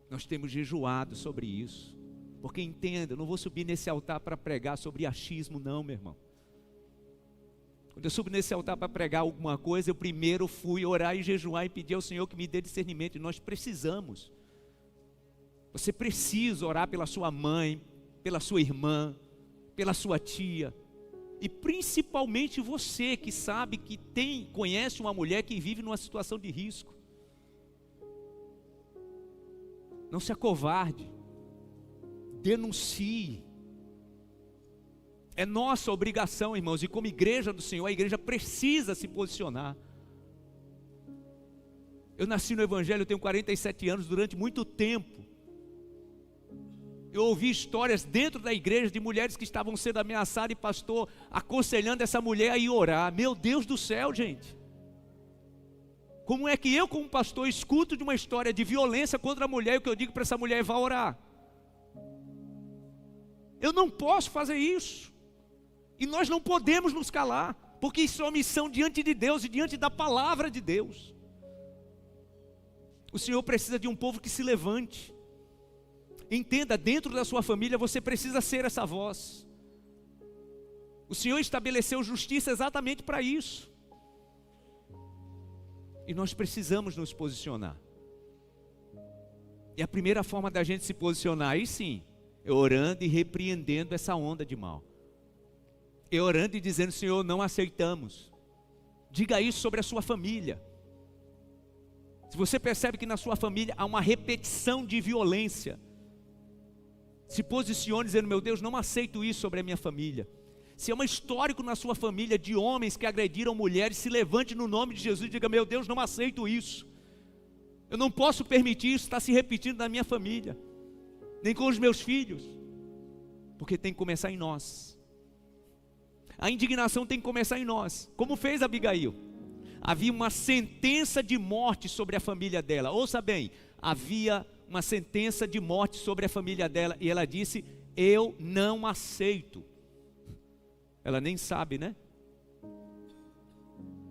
Nós temos jejuado sobre isso. Porque entenda, eu não vou subir nesse altar para pregar sobre achismo não, meu irmão. Quando eu subo nesse altar para pregar alguma coisa, eu primeiro fui orar e jejuar e pedir ao Senhor que me dê discernimento. E nós precisamos. Você precisa orar pela sua mãe, pela sua irmã, pela sua tia. E principalmente você que sabe que conhece uma mulher que vive numa situação de risco. Não se acovarde. Denuncie. É nossa obrigação, irmãos, e como igreja do Senhor, a igreja precisa se posicionar. Eu nasci no Evangelho, eu tenho 47 anos, durante muito tempo. Eu ouvi histórias dentro da igreja de mulheres que estavam sendo ameaçadas e pastor aconselhando essa mulher a ir orar. Meu Deus do céu, gente. Como é que eu, como pastor, escuto de uma história de violência contra a mulher e o que eu digo para essa mulher é vá orar? Eu não posso fazer isso. E nós não podemos nos calar, porque isso é uma missão diante de Deus e diante da palavra de Deus. O Senhor precisa de um povo que se levante. Entenda, dentro da sua família você precisa ser essa voz. O Senhor estabeleceu justiça exatamente para isso. E nós precisamos nos posicionar. E a primeira forma da gente se posicionar, aí sim, é orando e repreendendo essa onda de mal. É orando e dizendo, Senhor, não aceitamos. Diga isso sobre a sua família. Se você percebe que na sua família há uma repetição de violência, se posicione dizendo, meu Deus, não aceito isso sobre a minha família. Se é um histórico na sua família de homens que agrediram mulheres, se levante no nome de Jesus e diga, meu Deus, não aceito isso. Eu não posso permitir isso estar se repetindo na minha família. nem com os meus filhos, porque tem que começar em nós. A indignação tem que começar em nós, como fez Abigail. Havia uma sentença de morte sobre a família dela. Ouça bem, havia uma sentença de morte sobre a família dela, e ela disse: eu não aceito. Ela nem sabe, né?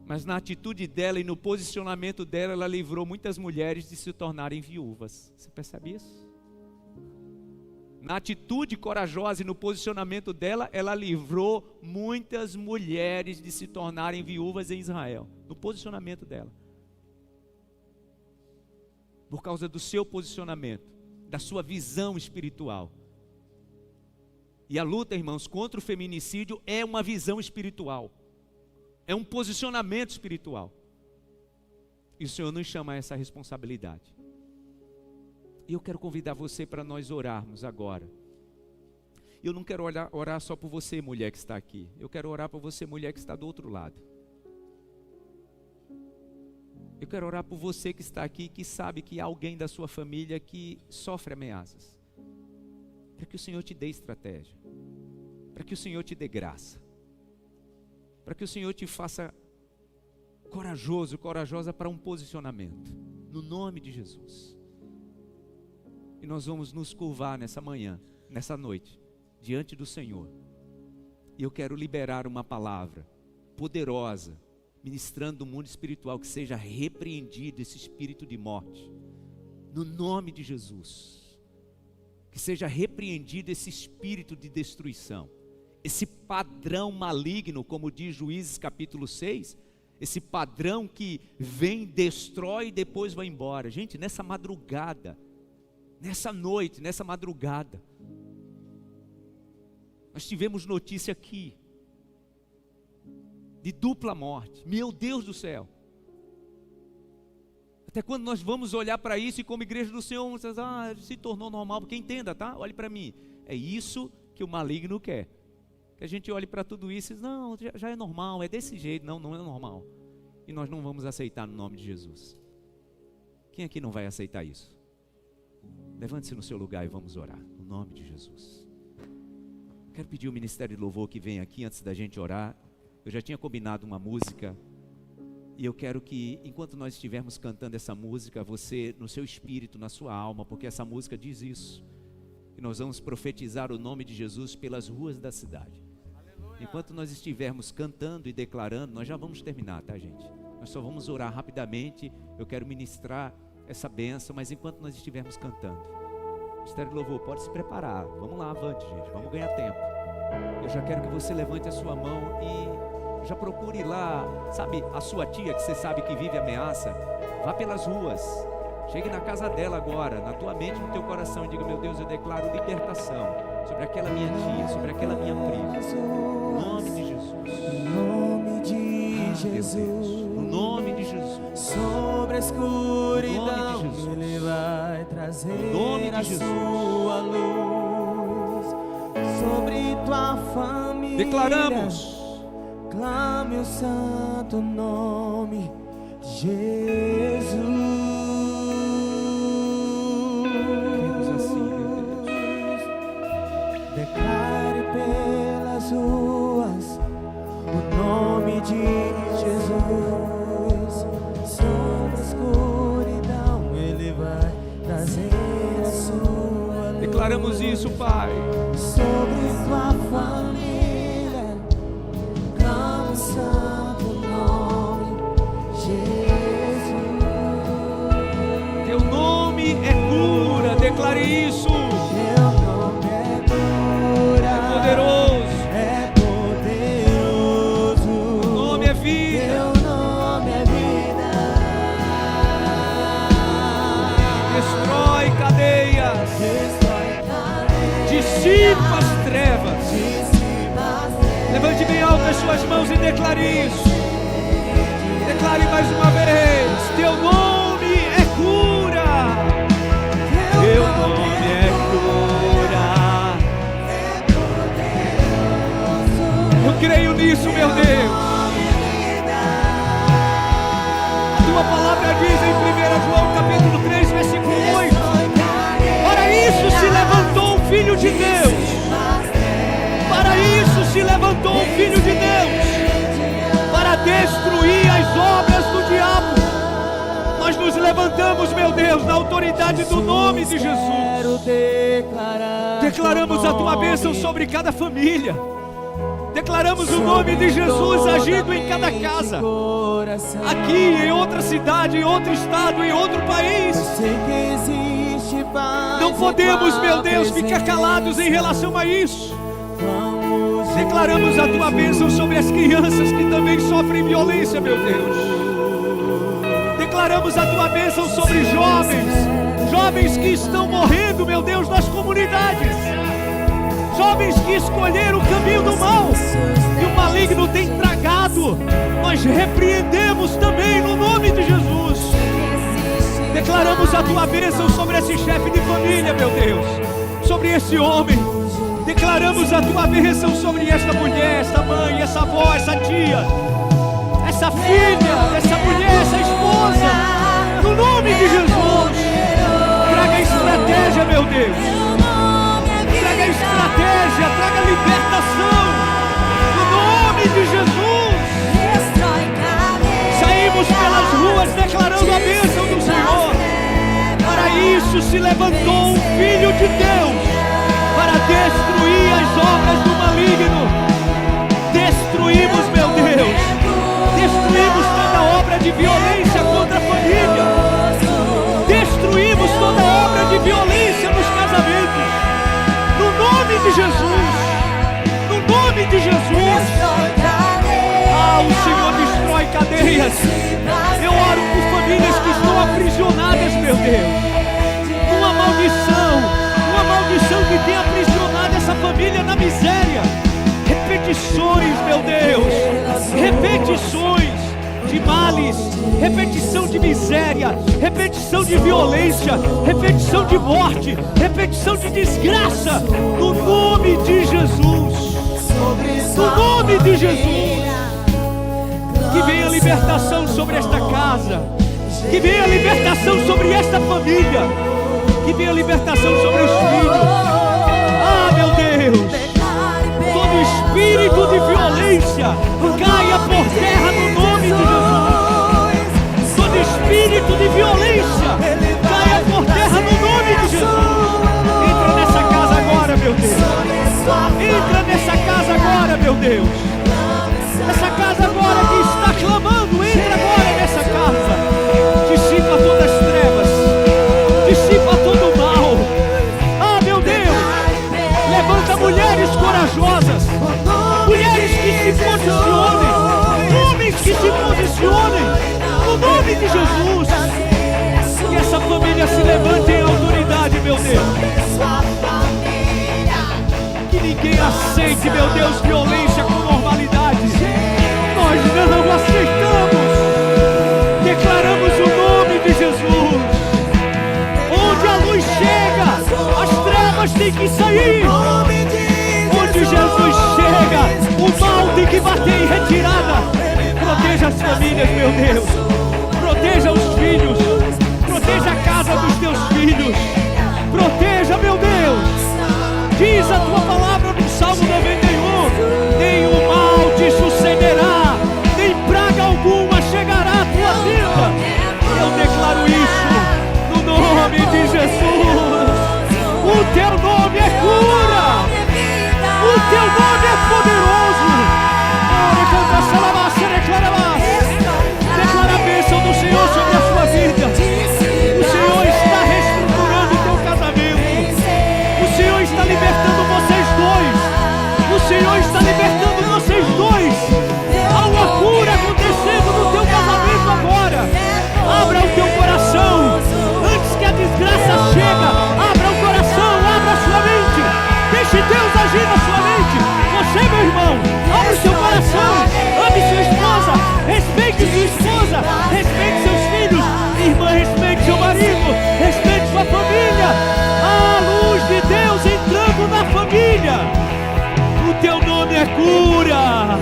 Mas na atitude dela e no posicionamento dela, ela livrou muitas mulheres de se tornarem viúvas. Você percebe isso? Na atitude corajosa e no posicionamento dela, ela livrou muitas mulheres de se tornarem viúvas em Israel. No posicionamento dela. Por causa do seu posicionamento, da sua visão espiritual. E a luta, irmãos, contra o feminicídio é uma visão espiritual. É um posicionamento espiritual. E o Senhor nos chama a essa responsabilidade. E eu quero convidar você para nós orarmos agora. Eu não quero orar só por você, mulher que está aqui. Eu quero orar por você, mulher que está do outro lado. Eu quero orar por você que está aqui, que sabe que há alguém da sua família que sofre ameaças. Para que o Senhor te dê estratégia. Para que o Senhor te dê graça. Para que o Senhor te faça corajoso, corajosa para um posicionamento. No nome de Jesus. E nós vamos nos curvar nessa manhã, nessa noite, diante do Senhor. E eu quero liberar uma palavra poderosa, ministrando o mundo espiritual, que seja repreendido esse espírito de morte. No nome de Jesus. Que seja repreendido esse espírito de destruição. Esse padrão maligno, como diz Juízes capítulo 6, esse padrão que vem, destrói e depois vai embora. Gente, nessa madrugada, nessa noite, nessa madrugada, nós tivemos notícia aqui, de dupla morte. Meu Deus do céu. Até quando nós vamos olhar para isso e como igreja do Senhor, vamos dizer, se tornou normal, porque entenda, tá? Olhe para mim, é isso que o maligno quer. Que a gente olhe para tudo isso e diz, não, já é normal, é desse jeito. Não, não é normal. E nós não vamos aceitar no nome de Jesus. Quem aqui não vai aceitar isso? Levante-se no seu lugar e vamos orar, no nome de Jesus. Quero pedir o Ministério de Louvor que venha aqui antes da gente orar. Eu já tinha combinado uma música, e eu quero que, enquanto nós estivermos cantando essa música, você, no seu espírito, na sua alma, porque essa música diz isso, que nós vamos profetizar o nome de Jesus pelas ruas da cidade. Enquanto nós estivermos cantando e declarando, nós já vamos terminar, tá, gente? Nós só vamos orar rapidamente. Eu quero ministrar essa bênção, mas enquanto nós estivermos cantando, Ministério de Louvor, pode se preparar. Vamos lá, avante, gente, vamos ganhar tempo. Eu já quero que você levante a sua mão e já procure lá, sabe, a sua tia que você sabe que vive ameaça. Vá pelas ruas, chegue na casa dela agora, na tua mente, no teu coração, e diga, meu Deus, eu declaro libertação sobre aquela minha tia, sobre aquela minha prima. No nome de Jesus. No nome de Jesus. No nome de Jesus. Sobre a escuridão, Ele vai trazer a sua luz. Sobre tua família, declaramos. Clame o santo nome de Jesus. Queremos assim, meu Deus. Declare pelas ruas o nome de Jesus. Sobre a escuridão, Ele vai trazer a sua luz. Declaramos isso, Pai. Sobre tua família, clama o santo nome Jesus. Teu nome é cura, declare isso. Teu nome é cura, É poderoso. é poderoso. Teu nome é vida. Teu nome é vida. Destrói cadeias. Destrói cadeias. Dissipa as trevas. Dissipa as trevas. Levante bem alto as suas mãos e declare isso. Declare mais uma vez. Teu nome é cura. Teu nome é cura. Eu creio nisso, meu Deus. A tua palavra diz em 1 João capítulo 3, versículo 8. Para isso se levanta Deus, na autoridade do nome de Jesus. Declaramos a tua bênção sobre cada família. Declaramos o nome de Jesus agindo em cada casa, aqui, em outra cidade, em outro estado, em outro país. Não podemos, meu Deus, ficar calados em relação a isso. Declaramos a tua bênção sobre as crianças que também sofrem violência, meu Deus. Declaramos a tua bênção sobre jovens que estão morrendo, meu Deus, nas comunidades. Jovens que escolheram o caminho do mal e o maligno tem tragado. Nós repreendemos também no nome de Jesus. Declaramos a tua bênção sobre esse chefe de família, meu Deus, sobre esse homem. Declaramos a tua bênção sobre esta mulher, esta mãe, essa avó, essa tia, essa filha, essa mulher, essa esposa, no nome de Jesus. Traga estratégia, meu Deus. Traga estratégia, traga libertação, no nome de Jesus. Saímos pelas ruas declarando a bênção do Senhor. Para isso se levantou um Filho de Deus, para destruir as obras do maligno. Destruímos, meu Deus, destruímos toda obra de violência contra a família. Destruímos toda obra de violência nos casamentos. No nome de Jesus. No nome de Jesus. Ah, o Senhor destrói cadeias. Eu oro por famílias que estão aprisionadas, meu Deus. Uma maldição que tem aprisionado essa família na miséria. Repetições, meu Deus. Repetições de males, repetição de miséria, repetição de violência, repetição de morte, repetição de desgraça, no nome de Jesus. No nome de Jesus. Que venha libertação sobre esta casa, que venha libertação sobre esta família, que venha libertação sobre os filhos. Ah, meu Deus, todo espírito de violência caia por terra no nome de Jesus. Todo espírito de violência caia por terra no nome de Jesus. Entra nessa casa agora, meu Deus. Entra nessa casa agora, meu Deus. Essa casa agora que está clamando, entra agora nessa casa. Dissipa todas as trevas, dissipa todo o mal. Ah, meu Deus, levanta mulheres corajosas, mulheres que se posicionem, homens que se posicionem, no nome de Jesus. Que essa família se levante em autoridade, meu Deus. Que ninguém aceite, meu Deus, violência com normalidade. Nós não aceitamos. Declaramos o nome de Jesus. Onde a luz chega, as trevas têm que sair. Onde Jesus chega, o mal tem que bater em retirada. Proteja as famílias, meu Deus. Proteja os filhos. Proteja a casa dos teus filhos. Proteja, meu Deus. Diz a tua palavra no Salmo 91: nenhum mal te sucederá, nem praga alguma chegará à tua vida. Eu declaro isso no nome de Jesus. O teu nome é cura, o teu nome é poderoso. Declara a bênção do Senhor sobre a sua vida. O Senhor está reestruturando o teu casamento. O Senhor está libertando vocês dois. O Senhor está libertando vocês dois. Há uma cura acontecendo no teu casamento agora. Abra o teu coração. Antes que a desgraça chegue, abra o coração, abra a sua mente. Deixe Deus agir na sua mente. Você, meu irmão, abra o seu coração. Ame sua esposa. Respeite sua esposa. Respeite seus filhos. Irmã, respeite seu marido. Respeite sua família. A luz de Deus entrando na família. O teu nome é cura.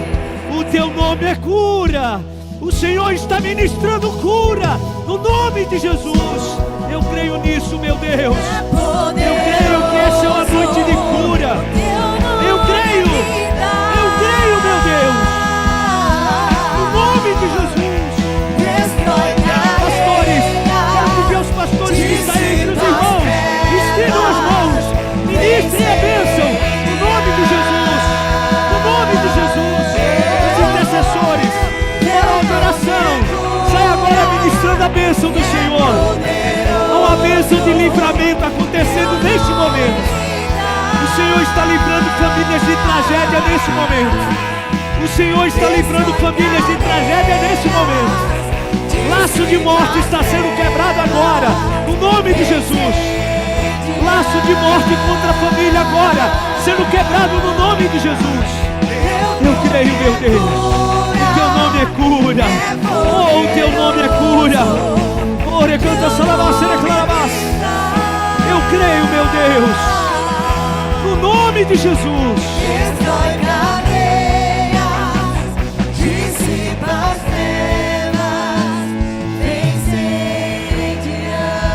O teu nome é cura. O Senhor está ministrando cura no nome de Jesus. Eu creio nisso, meu Deus. Eu creio que essa é uma noite de cura. Eu creio, meu Deus. No nome de Jesus. Pastores, quero que os pastores O Senhor está livrando famílias de tragédia nesse momento. O Senhor está livrando famílias de tragédia nesse momento. Laço de morte está sendo quebrado agora, no nome de Jesus. Laço de morte contra a família agora, sendo quebrado no nome de Jesus. Eu creio, meu Deus. O teu nome é cura. Oh, o teu nome é cura. Ore, canta, salavasse, reclamasse. Eu creio, meu Deus. No nome de Jesus.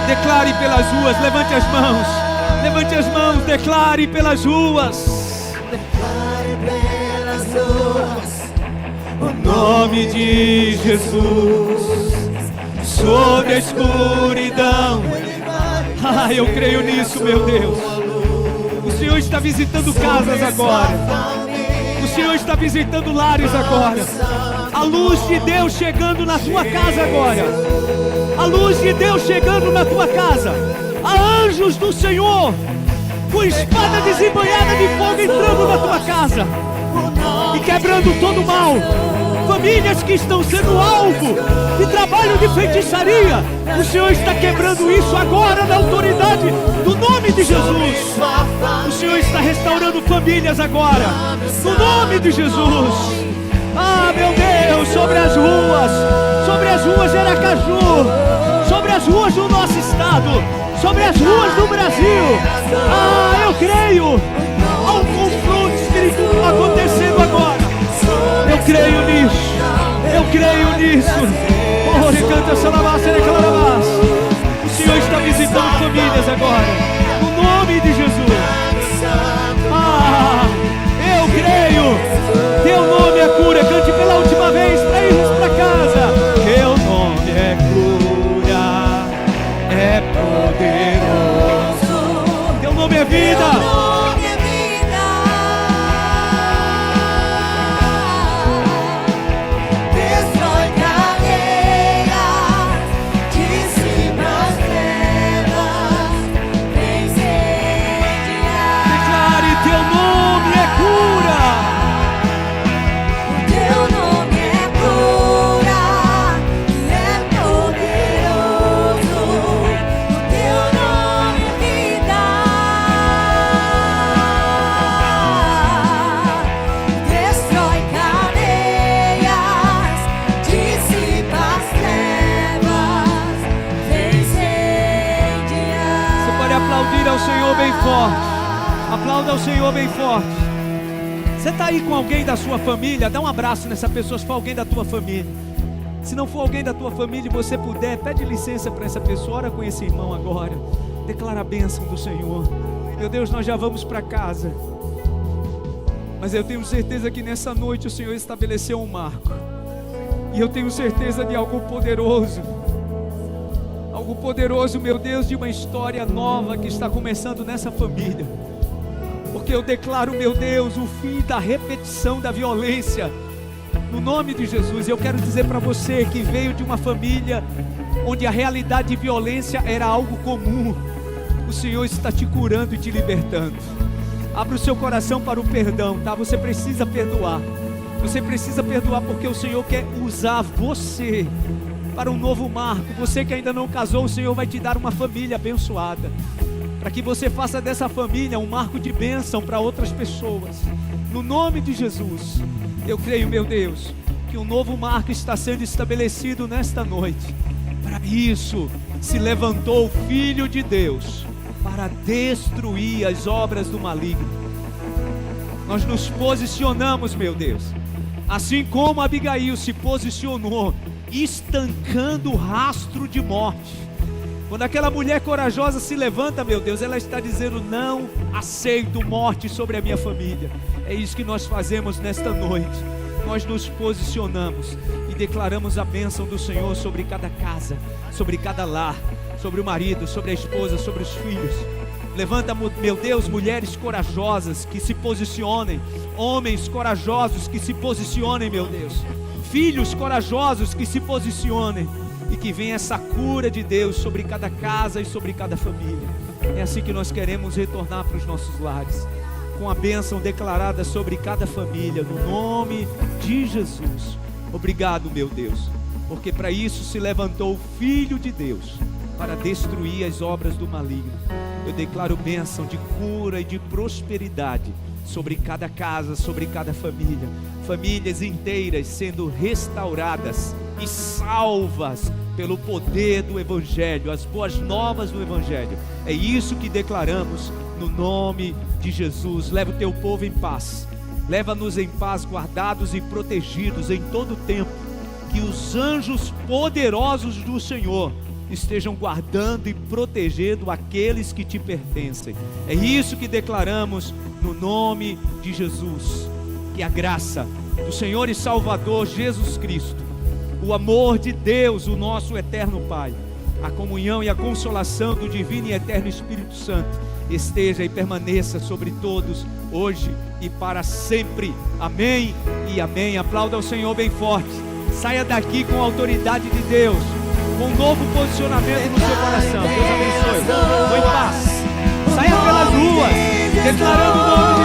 Declare pelas ruas, levante as mãos. Levante as mãos, declare pelas ruas. Declare pelas ruas o nome de Jesus. Sobre a escuridão. Ah, eu creio nisso, meu Deus. O Senhor está visitando casas agora. O Senhor está visitando lares agora. A luz de Deus chegando na tua casa agora. A luz de Deus chegando na tua casa. Há anjos do Senhor com espada desembanhada de fogo entrando na tua casa e quebrando todo o mal. Famílias que estão sendo alvo de trabalho de feitiçaria, o Senhor está quebrando isso agora na autoridade do nome de Jesus. O Senhor está restaurando famílias agora, no nome de Jesus. Ah, meu Deus, sobre as ruas de Aracaju, sobre as ruas do nosso estado, sobre as ruas do Brasil. Ah, eu creio. Há um confronto espiritual acontecendo agora. Eu creio nisso. Eu creio nisso. Oh, recanta, salavasse, reclamasse. O Senhor está visitando famílias agora, no nome de Jesus. Ah, eu creio. Teu nome é cura. Cante pela última vez para irmos para casa. Teu nome é cura, é poderoso. Teu nome é vida. Aplauda ao Senhor bem forte. Você está aí com alguém da sua família? Dá um abraço nessa pessoa se for alguém da tua família. Se não for alguém da tua família e você puder, pede licença para essa pessoa. Ora com esse irmão agora. Declara a bênção do Senhor. Meu Deus, nós já vamos para casa. Mas eu tenho certeza que nessa noite o Senhor estabeleceu um marco. E eu tenho certeza de algo poderoso. Algo poderoso, meu Deus, de uma história nova que está começando nessa família. Porque eu declaro, meu Deus, o fim da repetição da violência, no nome de Jesus. Eu quero dizer para você que veio de uma família onde a realidade de violência era algo comum. O Senhor está te curando e te libertando. Abra o seu coração para o perdão, tá? Você precisa perdoar. Você precisa perdoar porque o Senhor quer usar você para um novo marco. Você que ainda não casou, o Senhor vai te dar uma família abençoada, para que você faça dessa família um marco de bênção para outras pessoas. No nome de Jesus, eu creio, meu Deus, que um novo marco está sendo estabelecido nesta noite. Para isso, se levantou o Filho de Deus para destruir as obras do maligno. Nós nos posicionamos, meu Deus, assim como Abigail se posicionou, estancando o rastro de morte. Quando aquela mulher corajosa se levanta, meu Deus, ela está dizendo: não aceito morte sobre a minha família. É isso que nós fazemos nesta noite. Nós nos posicionamos e declaramos a bênção do Senhor sobre cada casa, sobre cada lar, sobre o marido, sobre a esposa, sobre os filhos. Levanta, meu Deus, mulheres corajosas que se posicionem, homens corajosos que se posicionem, meu Deus, filhos corajosos que se posicionem. E que venha essa cura de Deus sobre cada casa e sobre cada família. É assim que nós queremos retornar para os nossos lares. com a bênção declarada sobre cada família, no nome de Jesus. Obrigado, meu Deus, porque para isso se levantou o Filho de Deus, para destruir as obras do maligno. Eu declaro bênção de cura e de prosperidade sobre cada casa, sobre cada família. Famílias inteiras sendo restauradas e salvas pelo poder do Evangelho, as boas novas do Evangelho. É isso que declaramos no nome de Jesus. Leva o teu povo em paz. Leva-nos em paz, guardados e protegidos em todo o tempo. Que os anjos poderosos do Senhor estejam guardando e protegendo aqueles que te pertencem. É isso que declaramos no nome de Jesus. Que a graça do Senhor e Salvador Jesus Cristo, o amor de Deus, o nosso eterno Pai, a comunhão e a consolação do divino e eterno Espírito Santo esteja e permaneça sobre todos, hoje e para sempre. Amém e amém. Aplauda ao Senhor bem forte. Saia daqui com a autoridade de Deus, com um novo posicionamento no seu coração. Deus abençoe. Vou em paz. Saia pelas ruas, declarando o nome